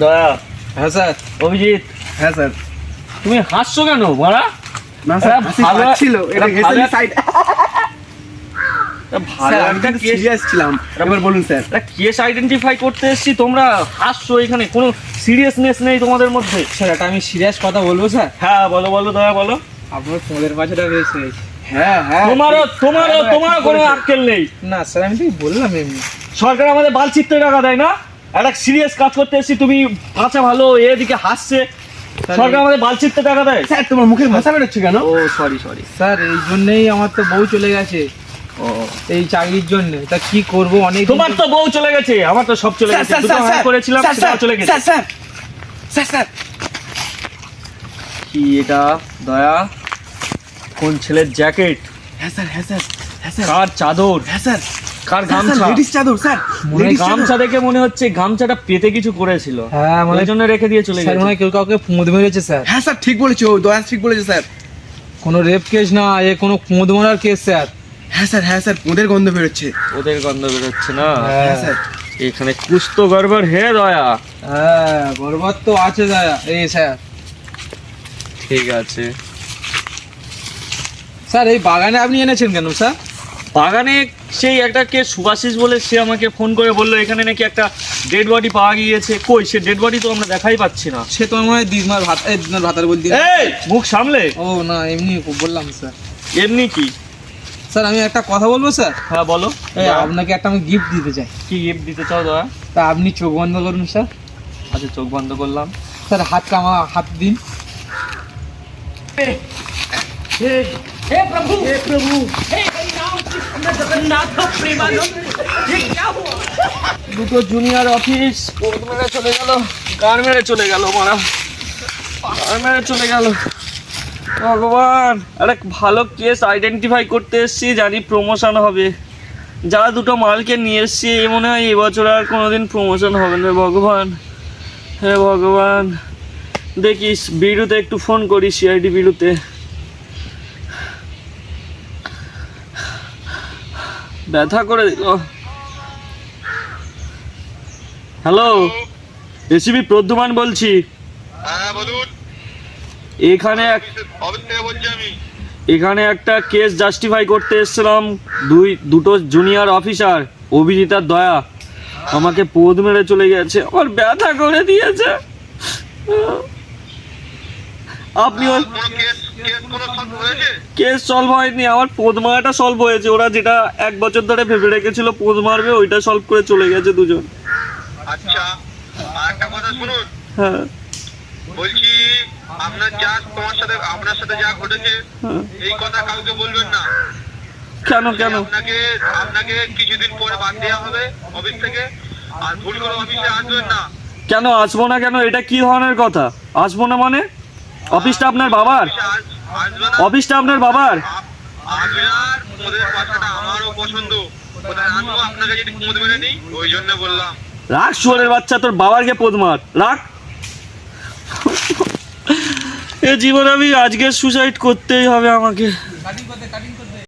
দয়া। হ্যাঁ স্যার। অভিজিৎ। হ্যাঁ স্যার। তুমি হাসছো কেন মারা? না স্যার, হাসি পাচ্ছিল, এটা হেসেল সাইড। ভালো একটা কেস সিরিয়াস ছিলাম। এবার বলুন স্যার। একটা কেস আইডেন্টিফাই করতে এসেছি, তোমরা হাসছো, এখানে কোনো সিরিয়াসনেস নেই তোমাদের মধ্যে। স্যার এটা আমি সিরিয়াস কথা বলবো স্যার। হ্যাঁ বলো বলো দয়া বলো। আপনার ফোনের পাশেটা রয়েছে। হ্যাঁ হ্যাঁ। তোমারও কোনো আক্কেল নেই। না স্যার, আমি তো বললাম এমনি। সরকার আমাদের বালচিত্রে টাকা দেয় না, একটা সিরিয়াস কাজ করতে এসেছি, তুমি আচ্ছা ভালো এদিকে হাসছে। সরকার আমাদের বালচিত্রে টাকা দেয়। স্যার তোমার মুখের ভাষা বেরোচ্ছে কেন? ও সরি স্যার এই জন্যই আমার তো বউ চলে গেছে, এই চাকরির জন্য। তা কি করব, অনেক। তোমার তো বউ চলে গেছে, আমার তো সব চলে গেছে। দুটো হায়ার করেছিলাম, সেটাও চলে গেছে। স্যার কি এটা দয়া? কোন ছেলের জ্যাকেট? হ্যাঁ স্যার, হ্যাঁ স্যার, হ্যাঁ স্যার। কার চাদর? হ্যাঁ স্যার। কার গামছা? লেডিস চাদর স্যার। গামছা দেখে মনে হচ্ছে গামছাটা পেতে কিছু করেছিল, হ্যাঁ মানে ওই জন্য রেখে দিয়ে চলে স্যার, গেছে। মনে কেউ কাউকে ফুঁদ মেরেছে স্যার। হ্যাঁ স্যার ঠিক বলেছো, দয়া ঠিক বলেছে স্যার। কোনো রেপ কেস না, এ কোনো ফুঁদ মারার কেস স্যার। হ্যাঁ স্যার, হ্যাঁ স্যার, ওদের গন্ধ বেরোচ্ছে। ওদের গন্ধ বেরোচ্ছে না? হ্যাঁ স্যার। এখানে কুছ তো গড়বড় হে দয়া। হ্যাঁ গড়বড় তো আছে দয়া। এই স্যার। ঠিক আছে স্যার এই বাগানে আপনি এনেছেন কেন স্যার? বাগানে সেই একটা কে সুভাশিস বলে, সে আমাকে ফোন করে বললো এখানে নাকি একটা ডেড বডি পাওয়া গিয়েছে। কই সে ডেড বডি? তো আমরা দেখাই পাচ্ছি না। সে তো মনে হয় দিদমার ভাত, দিদমার ভাতার বলতে। এই মুখ সামলে। ও না, এমনি বললাম স্যার। এমনি কি? স্যার আমি একটা কথা বলবো স্যার। হ্যাঁ বলো। এই আপনাকে একটা আমি গিফট দিতে চাই। কি গিফট দিতে চাও দয়া? তা আপনি চোখ বন্ধ করুন স্যার। আচ্ছা চোখ বন্ধ করলাম। স্যার হাত দিন। हे प्रभु हे हरि राम कृष्ण जगन्नाथ प्रेमानंद, ये क्या हुआ? দুটো জুনিয়র অফিস কোর্ট মেরে চলে গেল, গান মেরে চলে গেল, মারা গান মেরে চলে গেল। ভগবান, একটা ভালো কেস আইডেন্টিফাই করতে এসেছি, জানি প্রমোশন হবে। যারা দুটো মালকে নিয়ে এসছি, এই মনে হয় এবছর আর কোনোদিন প্রমোশন হবে না। ভগবান, হে ভগবান, দেখিস বিরুতে একটু ফোন করি, সিআইডি বিরুতে। ব্যথা করে দিল। হ্যালো, এসিপি প্রদ্যুমান বলছি। হ্যাঁ বলুন। এখানে একটা কেস জাস্টিফাই করতে এসেছিলাম। দুটো জুনিয়র অফিসার অভিজিৎ আর দয়া আমাকে পোদ মেরে চলে গেছে, আমার ব্যথা করে দিয়েছে। আপনি কেস সলভ হয়নি, আমার পোদ মারাটা সলভ হয়েছে। ওরা যেটা 1 বছর ধরে ভেবে রেখেছিল পোদ মারবে, ওইটা সলভ করে চলে গেছে দুজন। আচ্ছা একটা কথা শুনুন। হ্যাঁ বলছি আপনার আপনার সাথে যা ঘটেছে এই কথা কাউকে বলবেন না। কেন? আপনাকে কিছুদিন পরে বাদ দেওয়া হবে অফিস থেকে, আর ভুল করে অফিসে আসবেন না। কেন আসবো না? কেন? এটা কি ধরনের কথা? আসবো না মানে? অফিসটা আপনার বাবার? অফিসটা আপনার বাবার? আপনার ওদের কথাটা আমারও পছন্দ, কোথায় আনবো আপনাকে যদি কুমোদ মেরে নিই, ওই জন্য বললাম। রাখ শুয়োরের বাচ্চা, তোর বাবারকে পোদ মার, রাখ। এ জীবন আমি আজকে সুসাইড করতেই হবে আমাকে।